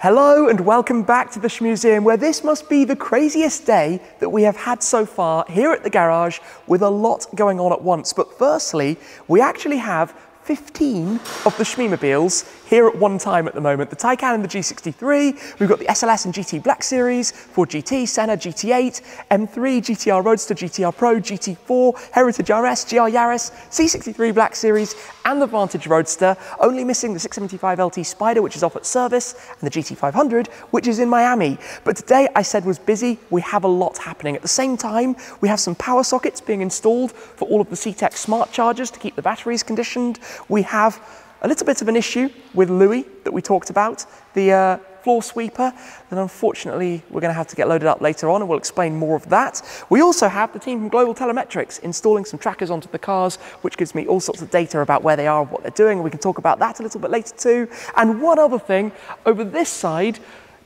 Hello and welcome back to the Shmuseum, where this must be the craziest day that we have had so far here at the garage, with a lot going on at once. But firstly, we actually have 15 of the Shmumobiles here at one time at the moment. The Taycan and the G63, we've got the SLS and GT Black Series, Ford GT, Senna, GT8, M3, GTR Roadster, GTR Pro, GT4, Heritage RS, GR Yaris, C63 Black Series, and the Vantage Roadster, only missing the 675 LT Spider, which is off at service, and the GT500, which is in Miami. But today, I said, was busy. We have a lot happening. At the same time, we have some power sockets being installed for all of the CTEC smart chargers to keep the batteries conditioned. We have a little bit of an issue with Louis that we talked about, the floor sweeper, and unfortunately we're going to have to get loaded up later on, and we'll explain more of that. We also have the team from Global Telemetrics installing some trackers onto the cars, which gives me all sorts of data about where they are and what they're doing, and we can talk about that a little bit later too. And one other thing, over this side,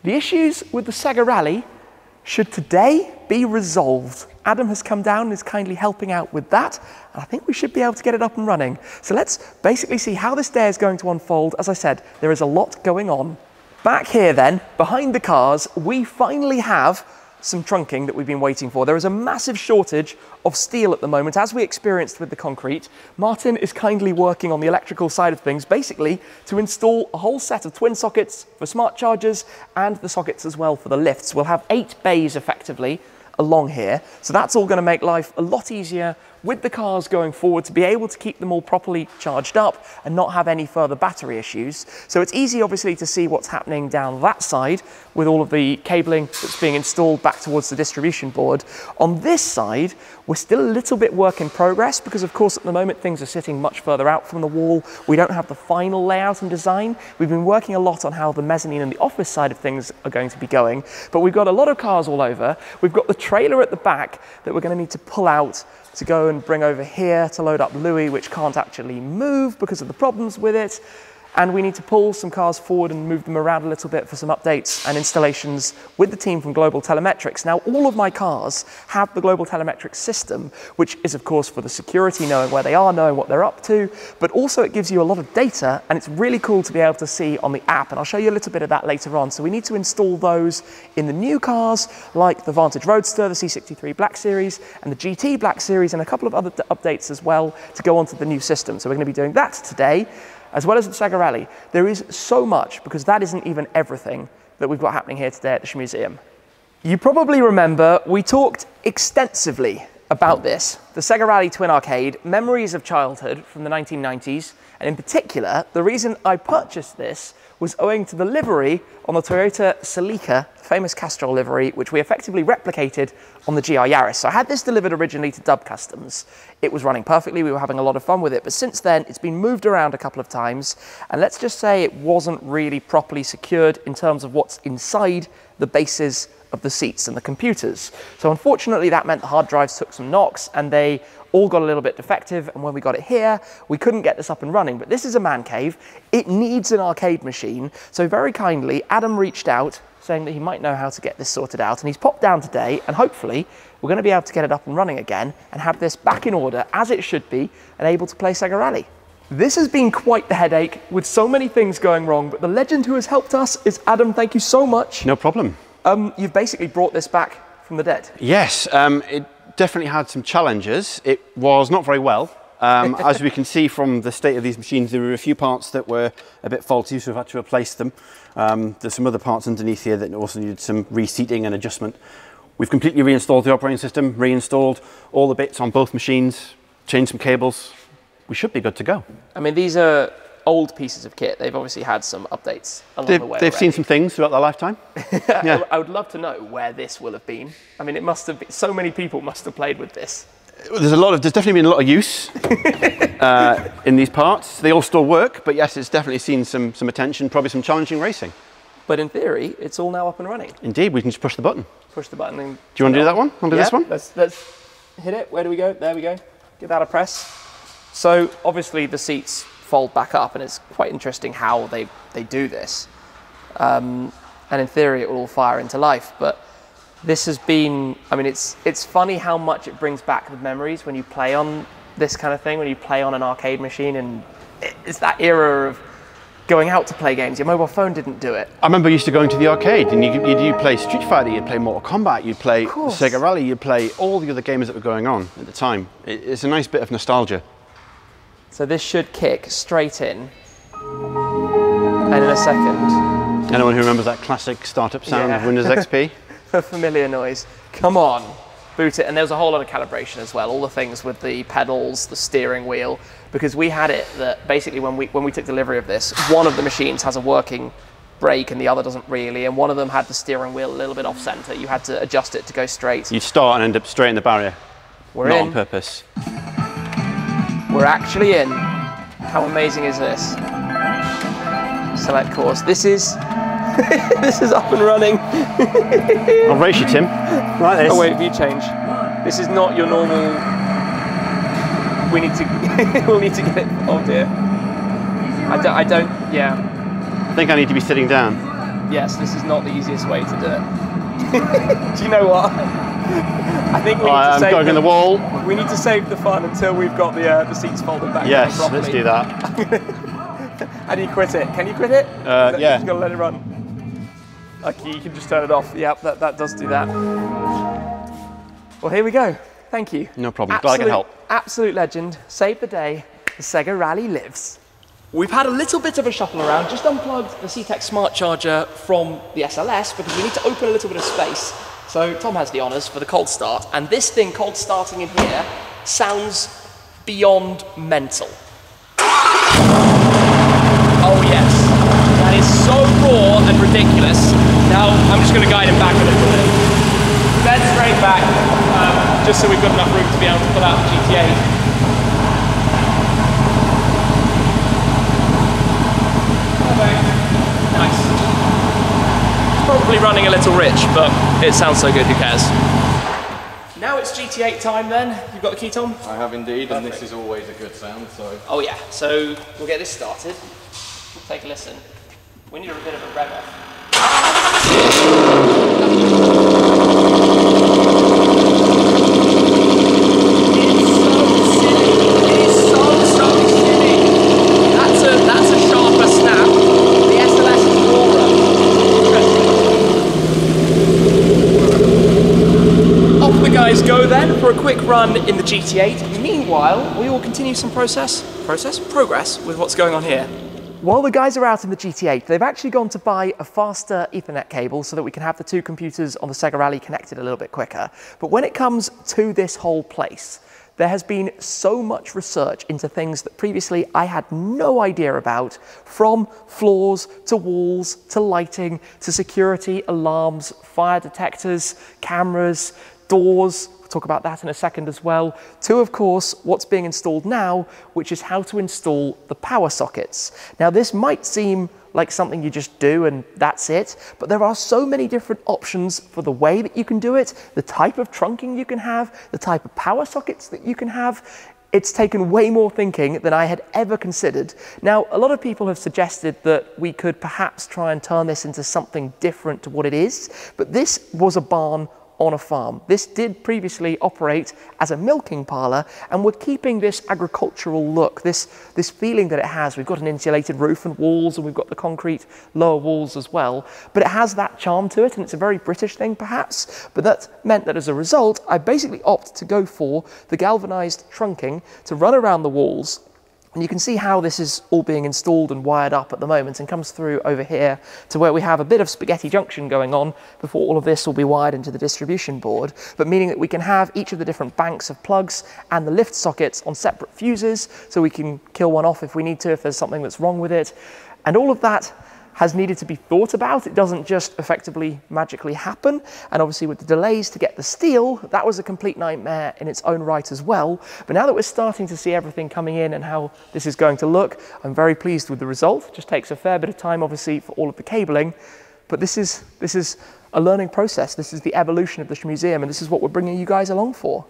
the issues with the SEGA Rally should today be resolved. Adam has come down and is kindly helping out with that, and I think we should be able to get it up and running. So let's basically see how this day is going to unfold. As I said, there is a lot going on. Back here then, behind the cars, we finally have some trunking that we've been waiting for. There is a massive shortage of steel at the moment, as we experienced with the concrete. Martin is kindly working on the electrical side of things, basically to install a whole set of twin sockets for smart chargers and the sockets as well for the lifts. We'll have 8 bays effectively along here, so that's all going to make life a lot easier with the cars going forward, to be able to keep them all properly charged up and not have any further battery issues. So it's easy obviously to see what's happening down that side with all of the cabling that's being installed back towards the distribution board. On this side, we're still a little bit work in progress, because of course at the moment things are sitting much further out from the wall. We don't have the final layout and design. We've been working a lot on how the mezzanine and the office side of things are going to be going, but we've got a lot of cars all over. We've got the trailer at the back that we're going to need to pull out to go and bring over here to load up Louis, which can't actually move because of the problems with it. And we need to pull some cars forward and move them around a little bit for some updates and installations with the team from Global Telemetrics. Now, all of my cars have the Global Telemetrics system, which is of course for the security, knowing where they are, knowing what they're up to, but also it gives you a lot of data, and it's really cool to be able to see on the app, and I'll show you a little bit of that later on. So we need to install those in the new cars, like the Vantage Roadster, the C63 Black Series, and the GT Black Series, and a couple of other updates as well to go onto the new system. So we're going to be doing that today, as well as the SEGA Rally. There is so much, because that isn't even everything that we've got happening here today at the Shmuseum. You probably remember we talked extensively about this, the SEGA Rally Twin Arcade, memories of childhood from the 1990s, and in particular, the reason I purchased this was owing to the livery on the Toyota Celica, famous Castrol livery, which we effectively replicated on the GR Yaris. So I had this delivered originally to Dub Customs. It was running perfectly, we were having a lot of fun with it, but since then it's been moved around a couple of times, and let's just say it wasn't really properly secured in terms of what's inside the bases of the seats and the computers. So unfortunately that meant the hard drives took some knocks, and they all got a little bit defective, and when we got it here, we couldn't get this up and running. But this is a man cave. It needs an arcade machine. So very kindly, Adam reached out saying that he might know how to get this sorted out, and he's popped down today, and hopefully we're going to be able to get it up and running again and have this back in order as it should be and able to play SEGA Rally. This has been quite the headache with so many things going wrong, but the legend who has helped us is Adam. Thank you so much. No problem. You've basically brought this back from the dead. Yes, it definitely had some challenges. It was not very well. As we can see from the state of these machines, there were a few parts that were a bit faulty, so we've had to replace them. There's some other parts underneath here that also needed some reseating and adjustment. We've completely reinstalled the operating system, reinstalled all the bits on both machines, changed some cables. We should be good to go. I mean, these are old pieces of kit. They've obviously had some updates along the way. They've seen some things throughout their lifetime. Yeah. I would love to know where this will have been. I mean, it must have been, so many people must have played with this. There's definitely been a lot of use in these parts. They all still work, but yes, it's definitely seen some attention, probably some challenging racing. But in theory, it's all now up and running. Indeed, we can just push the button. Push the button. And do you want to do that one? Want to do this one? Let's hit it. Where do we go? There we go. Give that a press. So obviously the seats fold back up, and it's quite interesting how they do this. And in theory, it will all fire into life. But this has been, I mean, it's funny how much it brings back the memories when you play on this kind of thing, when you play on an arcade machine, and it's that era of going out to play games. Your mobile phone didn't do it. I remember I used to going to the arcade and you'd play Street Fighter, you'd play Mortal Kombat, you'd play SEGA Rally, you'd play all the other games that were going on at the time. It's a nice bit of nostalgia. So this should kick straight in. And in a second. Anyone who remembers that classic startup sound of Windows XP? A familiar noise. Come on, boot it. And there's a whole lot of calibration as well. All the things with the pedals, the steering wheel, because we had it that basically when we took delivery of this, one of the machines has a working brake and the other doesn't really, and one of them had the steering wheel a little bit off center. You had to adjust it to go straight. You'd start and end up straight in the barrier. We're Not in. on purpose. We're actually in. How amazing is this? Select course. This is this is up and running. I'll race you, Tim. Like this. Oh wait, view change. This is not your normal. We need to. We'll need to get it. Oh dear. I don't. Yeah. I think I need to be sitting down. Yes, this is not the easiest way to do it. Do you know what? I think we need to save going in the wall. We need to save the fun until we've got the seats folded back. Yes, properly. let's do that. How do you quit it? Can you quit it? Yeah. You just gotta let it run. Okay, you can just turn it off. Yep, that does do that. Well, here we go. Thank you. No problem. Glad I can help. Absolute legend. Save the day. The SEGA Rally lives. We've had a little bit of a shuffle around. Just unplugged the CTEC smart charger from the SLS because we need to open a little bit of space. So Tom has the honours for the cold start. And this thing cold starting in here sounds beyond mental. Oh yes, that is so raw and ridiculous. Now I'm just going to guide him back a little bit. Dead straight back, just so we've got enough room to be able to pull out the GTA. Nice. It's probably running a little rich, but it sounds so good, who cares? Now it's GT8 time then. You've got the key, Tom? I have indeed, and this is always a good sound, so... Oh yeah, so we'll get this started. Take a listen. We need a bit of a rev off. It's so silly. That's a sharper snap. The SLS is rawer. Off the guys go then for a quick run in the GT8. Meanwhile, we will continue some progress with what's going on here. While the guys are out in the GT8, they've actually gone to buy a faster Ethernet cable so that we can have the two computers on the SEGA Rally connected a little bit quicker. But when it comes to this whole place, there has been so much research into things that previously I had no idea about, from floors to walls to lighting to security, alarms, fire detectors, cameras, doors. We'll talk about that in a second as well, to of course what's being installed now, which is how to install the power sockets. Now this might seem like something you just do and that's it, but there are so many different options for the way that you can do it, the type of trunking you can have, the type of power sockets that you can have. It's taken way more thinking than I had ever considered. Now, a lot of people have suggested that we could perhaps try and turn this into something different to what it is, but this was a barn on a farm. This did previously operate as a milking parlour, and we're keeping this agricultural look, this feeling that it has. We've got an insulated roof and walls, and we've got the concrete lower walls as well, but it has that charm to it, and it's a very British thing perhaps, but that meant that as a result, I basically opted to go for the galvanised trunking to run around the walls. And you can see how this is all being installed and wired up at the moment, and comes through over here to where we have a bit of spaghetti junction going on before all of this will be wired into the distribution board, but meaning that we can have each of the different banks of plugs and the lift sockets on separate fuses, so we can kill one off if we need to, if there's something that's wrong with it. And all of that has needed to be thought about. It doesn't just effectively magically happen. And obviously with the delays to get the steel, that was a complete nightmare in its own right as well. But now that we're starting to see everything coming in and how this is going to look, I'm very pleased with the result. It just takes a fair bit of time, obviously, for all of the cabling. But this is a learning process. This is the evolution of the Shmuseum, and this is what we're bringing you guys along for.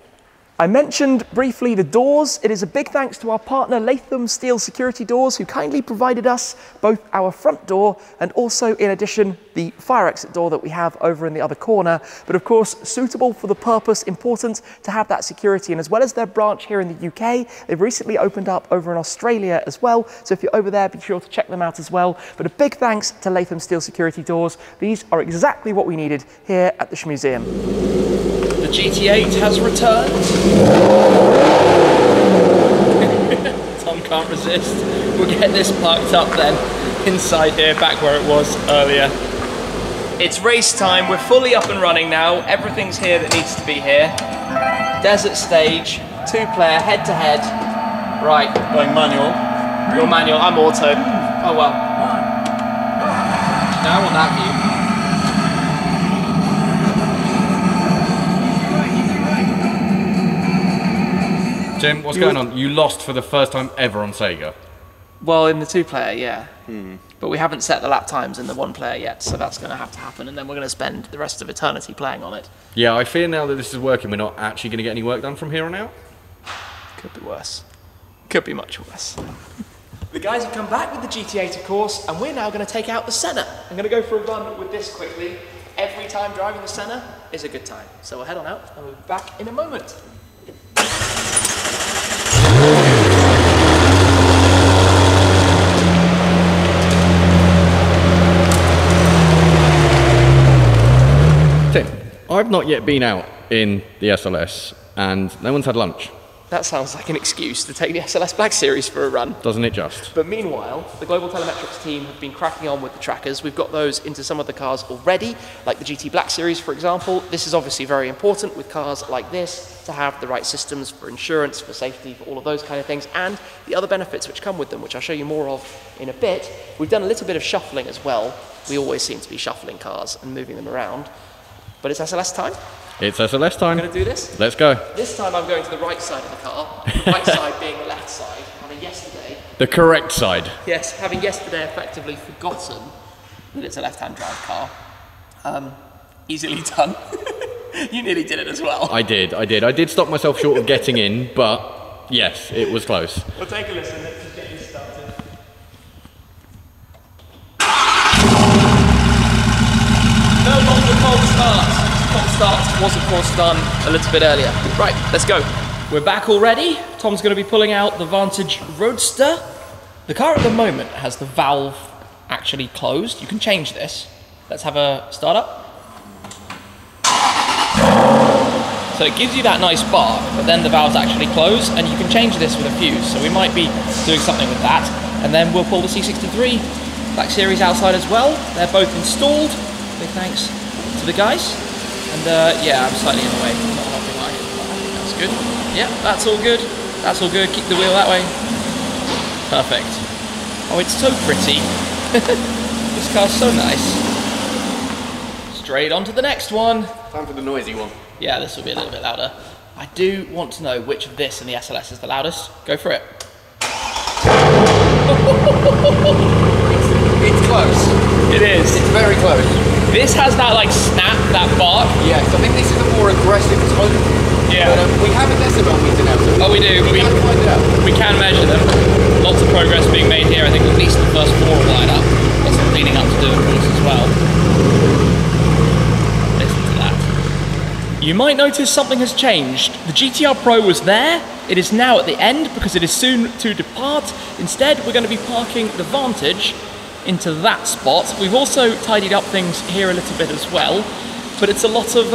I mentioned briefly the doors. It is a big thanks to our partner Latham Steel Security Doors, who kindly provided us both our front door and also, in addition, the fire exit door that we have over in the other corner. But of course, suitable for the purpose, important to have that security. And as well as their branch here in the UK, they've recently opened up over in Australia as well. So if you're over there, be sure to check them out as well. But a big thanks to Latham Steel Security Doors. These are exactly what we needed here at the Shmuseum. The GT8 has returned. Tom can't resist. We'll get this parked up then, inside here, back where it was earlier. It's race time, we're fully up and running now. Everything's here that needs to be here. Desert stage, 2-player, head-to-head. Right. Going manual. You're manual, I'm auto. Oh well. Now I want that view. Jim, what's going on? You lost for the first time ever on Sega. Well, in the 2-player, yeah. But we haven't set the lap times in the 1-player yet, so that's going to have to happen, and then we're going to spend the rest of eternity playing on it. Yeah, I fear now that this is working, we're not actually going to get any work done from here on out. Could be worse. Could be much worse. The guys have come back with the GT8, of course, and we're now going to take out the Senna. I'm going to go for a run with this quickly. Every time driving the Senna is a good time. So we'll head on out, and we'll be back in a moment. Tim, I've not yet been out in the SLS, and no one's had lunch. That sounds like an excuse to take the SLS Black Series for a run. Doesn't it just? But meanwhile, the Global Telemetrics team have been cracking on with the trackers. We've got those into some of the cars already, like the GT Black Series, for example. This is obviously very important with cars like this to have the right systems for insurance, for safety, for all of those kind of things, and the other benefits which come with them, which I'll show you more of in a bit. We've done a little bit of shuffling as well. We always seem to be shuffling cars and moving them around. But it's SLS time. It's SLS time. I'm going to do this. Let's go. This time I'm going to the right side of the car, the right side being the left side, having yesterday... The correct side. Yes, having yesterday effectively forgotten that it's a left-hand drive car. Easily done. You nearly did it as well. I did. I did stop myself short of getting in, but yes, it was close. We'll take a listen. Let's just get this started. No longer cold start. Cold start was of course done a little bit earlier. Right, let's go. We're back already. Tom's going to be pulling out the Vantage Roadster. The car at the moment has the valve actually closed. You can change this. Let's have a start up. So it gives you that nice bark, but then the valve's actually closed, and you can change this with a fuse. So we might be doing something with that. And then we'll pull the C63 Black Series outside as well. They're both installed. Big thanks to the guys. And yeah, I'm slightly in the way. Not nothing like it, but I think that's good. Yeah, that's all good. That's all good. Keep the wheel that way. Perfect. Oh, it's so pretty. This car's so nice. Straight on to the next one. Time for the noisy one. Yeah, this will be a little bit louder. I do want to know which of this and the SLS is the loudest. Go for it. It's close. It is. It's very close. This has that like snap, that bark. Yes, I think this is a more aggressive tone. Yeah. But we have a decibel meter now, so Oh, we do. we can find it out. We can measure them. Lots of progress being made here. I think at least the first 4 will line up. Lots of cleaning up to do, of course, as well. Listen to that. You might notice something has changed. The GTR Pro was there. It is now at the end because it is soon to depart. Instead, we're going to be parking the Vantage into that spot. We've also tidied up things here a little bit as well, but it's a lot of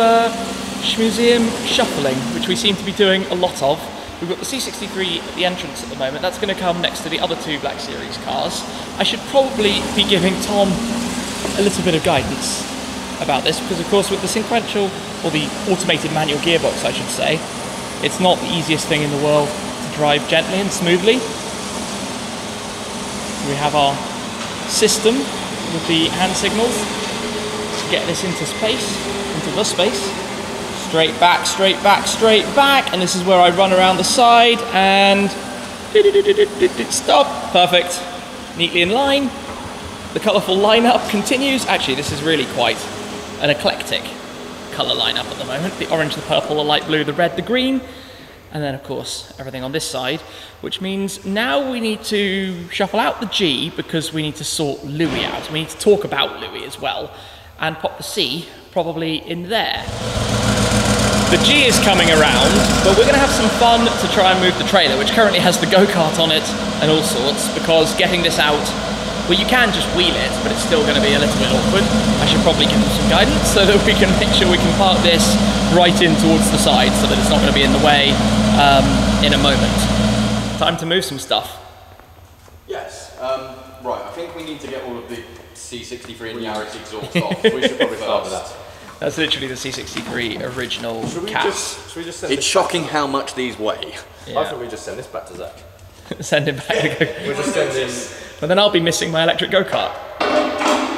Shmuseum shuffling, which we seem to be doing a lot of. We've got the C63 at the entrance at the moment. That's going to come next to the other 2 Black Series cars. I should probably be giving Tom a little bit of guidance about this, because of course with the sequential, or the automated manual gearbox I should say, it's not the easiest thing in the world to drive gently and smoothly. We have our system with the hand signals to get this into space, into the space. Straight back, straight back, straight back, and this is where I run around the side and stop. Perfect. Neatly in line. The colourful lineup continues. Actually, this is really quite an eclectic colour lineup at the moment. The orange, the purple, the light blue, the red, the green. and then of course everything on this side, which means now we need to shuffle out the G because we need to sort Louis out. We need to talk about Louis as well, and pop the C probably in there. The G is coming around, but we're going to have some fun to try and move the trailer, which currently has the go-kart on it and all sorts, because getting this out, well, you can just wheel it, but it's still going to be a little bit awkward. I should probably give them some guidance so that we can make sure we can park this right in towards the side so that it's not going to be in the way in a moment. Time to move some stuff. Yes. Right, I think we need to get all of the C63 and Yaris exhaust off. We should probably start with that. That's literally the C63 original cap. Should we just send it's shocking how much these weigh. Yeah. I think we just send this back to Zach. Send him back. We'll just send him. But then I'll be missing my electric go-kart.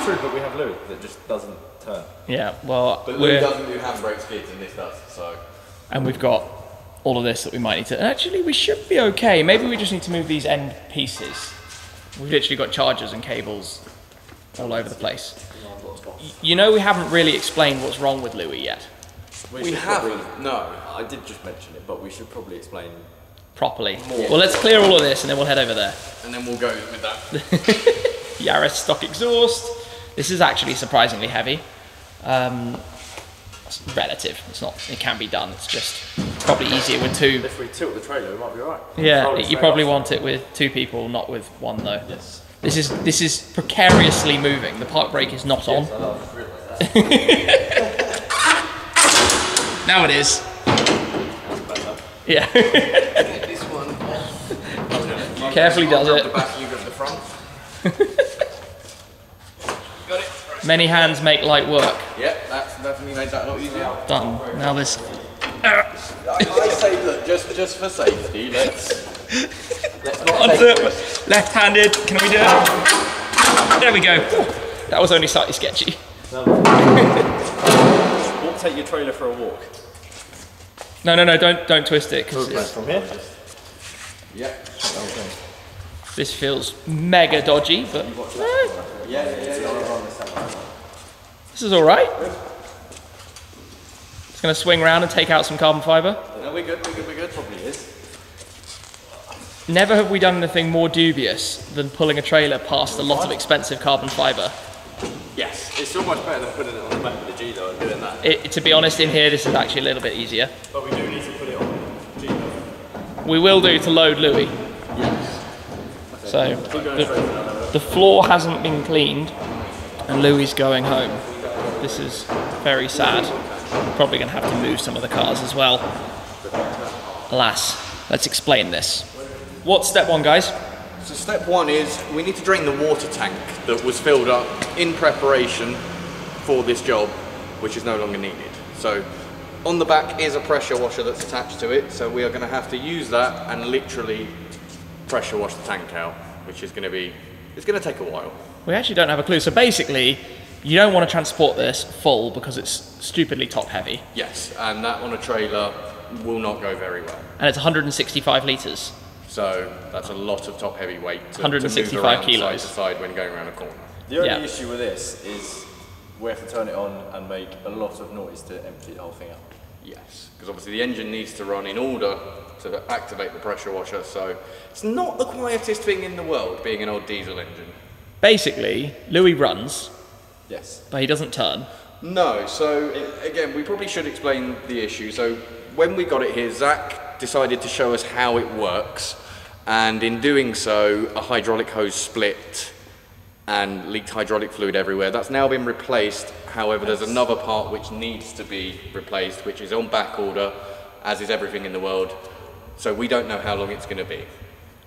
True, but we have Louis that just doesn't turn. Yeah, well, but Louis doesn't do handbrake skids and this does, so. And we've got all of this that we might need to. Actually, we should be okay. Maybe we just need to move these end pieces. We've literally got chargers and cables all over the place. You know, we haven't really explained what's wrong with Louis yet. We haven't. No, I did just mention it, but we should probably explain properly. Well, let's clear all of this and then we'll head over there. And then we'll go with that. Yaris stock exhaust. This is actually surprisingly heavy. It's relative. It's not. It can be done. It's just probably easier with two. If we tilt the trailer, we might be alright. Yeah, you probably want it with two people, not with one though. Yes. This is precariously moving. The park brake is not on. Now it is. Yeah. This one. Carefully does it. The back, you grab the front. Got it. Right. Many hands make light work. Yep, that's definitely made that a lot easier. Done. Now this. I say, look, just for safety, let's not Onto it. Left-handed. Can we do it? There we go. That was only slightly sketchy. We'll take your trailer for a walk. No, don't twist it because from here. Yep. Okay. this feels mega dodgy, but this is all right. It's going to swing around and take out some carbon fibre. No, we're good. Probably is. Never have we done anything more dubious than pulling a trailer past a lot of expensive carbon fibre. Yes, it's so much better than putting it on the back of the G though and doing that. To be honest, in here, this is actually a little bit easier. But we do need to put it on the G though. We will do to load Louis. Yes. So the floor hasn't been cleaned and Louis is going home. This is very sad. Probably going to have to move some of the cars as well. Alas, let's explain this. What's step one, guys? So step one is we need to drain the water tank that was filled up in preparation for this job, which is no longer needed. So on the back is a pressure washer that's attached to it, so we are going to have to use that and literally pressure wash the tank out, which is going to be, it's going to take a while. We actually don't have a clue. So basically, you don't want to transport this full because it's stupidly top heavy. Yes, and that on a trailer will not go very well. And it's 165 litres. So that's a lot of top heavy weight to 165 move around kilos. side to side when going around a corner. The only issue with this is we have to turn it on and make a lot of noise to empty the whole thing out. Yes, because obviously the engine needs to run in order to activate the pressure washer, so it's not the quietest thing in the world being an old diesel engine. Basically, Louis runs, Yes. but he doesn't turn. No, so again, we probably should explain the issue. So when we got it here, Zach decided to show us how it works, and in doing so, a hydraulic hose split and leaked hydraulic fluid everywhere. That's now been replaced. However, there's another part which needs to be replaced, which is on back order, as is everything in the world. So we don't know how long it's going to be.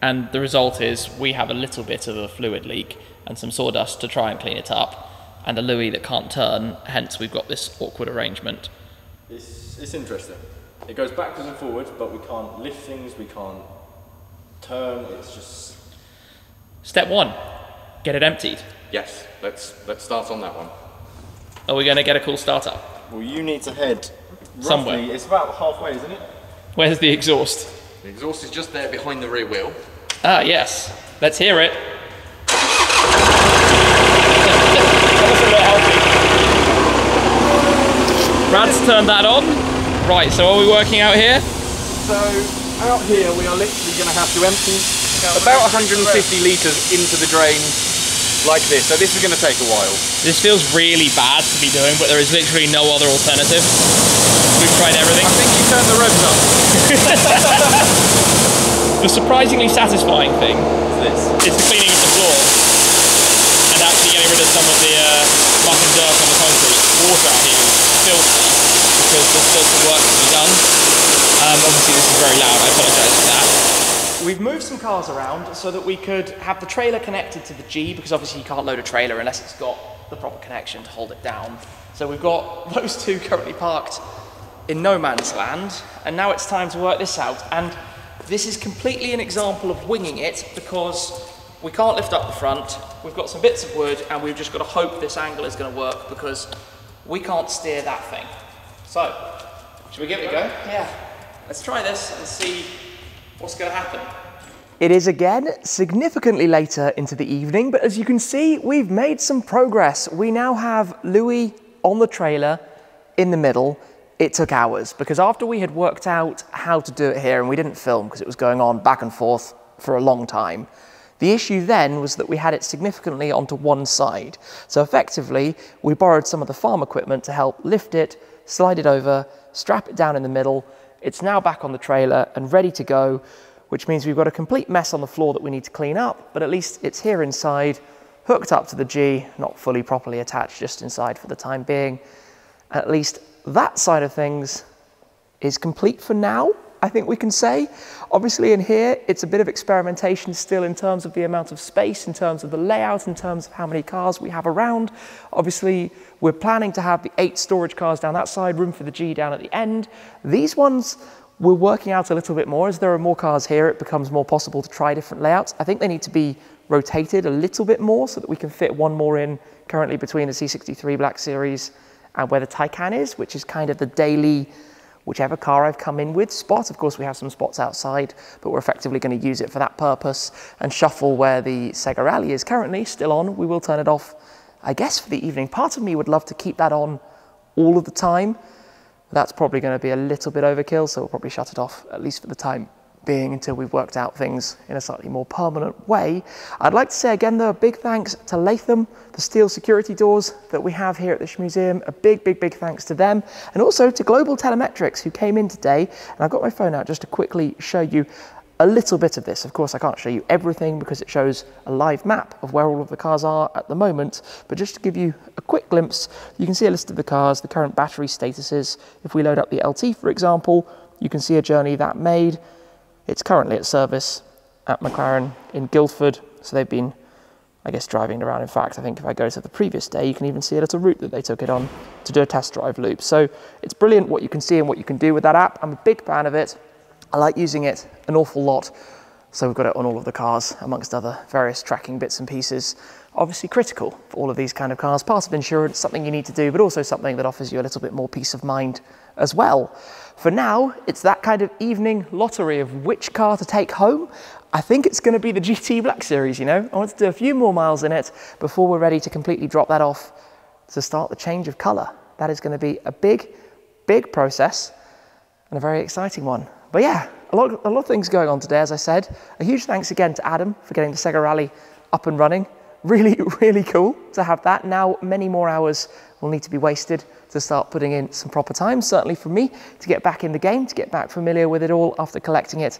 And the result is we have a little bit of a fluid leak and some sawdust to try and clean it up, and a Louis that can't turn, hence we've got this awkward arrangement. It's interesting. It goes backwards and forwards, but we can't lift things, we can't turn, it's just... Step one, get it emptied. Yes, let's start on that one. Are we going to get a cool startup? Well, you need to head roughly, somewhere. It's about halfway, isn't it? Where's the exhaust? The exhaust is just there behind the rear wheel. Ah, yes. Let's hear it. Brad's turned that on. Right, so are we working out here? So out here we are literally going to have to empty about 150 litres into the drain like this. So this is going to take a while. This feels really bad to be doing, but there is literally no other alternative. We've tried everything. I think you turned the revs up. The surprisingly satisfying thing is the cleaning of the floor and actually getting rid of some of the muck and dirt on the concrete. Water out here is filthy because there's still some work to be done. Obviously this is very loud, I apologise for that. We've moved some cars around so that we could have the trailer connected to the G, because obviously you can't load a trailer unless it's got the proper connection to hold it down. So we've got those two currently parked in no man's land, and now it's time to work this out. And this is completely an example of winging it, because we can't lift up the front, we've got some bits of wood, and we've just got to hope this angle is going to work, because we can't steer that thing. So, should we give it a go? Yeah. Let's try this and see what's going to happen. It is again significantly later into the evening, but as you can see, we've made some progress. We now have Louis on the trailer in the middle. It took hours, because after we had worked out how to do it here, and we didn't film because it was going on back and forth for a long time, the issue then was that we had it significantly onto one side. So effectively, we borrowed some of the farm equipment to help lift it, slide it over, strap it down in the middle. It's now back on the trailer and ready to go, which means we've got a complete mess on the floor that we need to clean up, but at least it's here inside, hooked up to the G, not fully properly attached, just inside for the time being. At least that side of things is complete for now, I think we can say. Obviously in here, it's a bit of experimentation still in terms of the amount of space, in terms of the layout, in terms of how many cars we have around. Obviously, we're planning to have the 8 storage cars down that side, room for the G down at the end. These ones, we're working out a little bit more. As there are more cars here, it becomes more possible to try different layouts. I think they need to be rotated a little bit more so that we can fit one more in currently between the C63 Black Series and where the Taycan is, which is kind of the daily, whichever car I've come in with spot. Of course, we have some spots outside, but we're effectively going to use it for that purpose and shuffle where the SEGA Rally is currently still on. We will turn it off, I guess, for the evening. Part of me would love to keep that on all of the time. That's probably going to be a little bit overkill, so we'll probably shut it off, at least for the time being, until we've worked out things in a slightly more permanent way. I'd like to say again, though, a big thanks to Latham, the steel security doors that we have here at the Shmuseum. A big, big, big thanks to them. And also to Global Telemetrics, who came in today. And I've got my phone out just to quickly show you a little bit of this. Of course, I can't show you everything because it shows a live map of where all of the cars are at the moment. But just to give you a quick glimpse, you can see a list of the cars, the current battery statuses. If we load up the LT, for example, you can see a journey that made. It's currently at service at McLaren in Guildford. So they've been, I guess, driving around. In fact, I think if I go to the previous day, you can even see a little route that they took it on to do a test drive loop. So it's brilliant what you can see and what you can do with that app. I'm a big fan of it. I like using it an awful lot. So we've got it on all of the cars, amongst other various tracking bits and pieces. Obviously critical for all of these kind of cars. Part of insurance, something you need to do, but also something that offers you a little bit more peace of mind as well. For now, it's that kind of evening lottery of which car to take home. I think it's going to be the GT Black Series, you know. I want to do a few more miles in it before we're ready to completely drop that off to start the change of colour. That is going to be a big, big process and a very exciting one. But yeah, a lot of things going on today, as I said. A huge thanks again to Adam for getting the SEGA Rally up and running. Really, really cool to have that. Now, many more hours will need to be wasted to start putting in some proper time, certainly for me, to get back in the game, to get back familiar with it all after collecting it.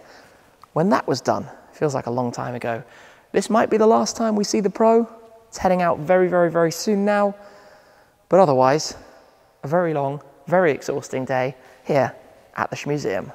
When that was done, feels like a long time ago. This might be the last time we see the Pro. It's heading out very, very, very soon now. But otherwise, a very long, very exhausting day here at the Shmuseum.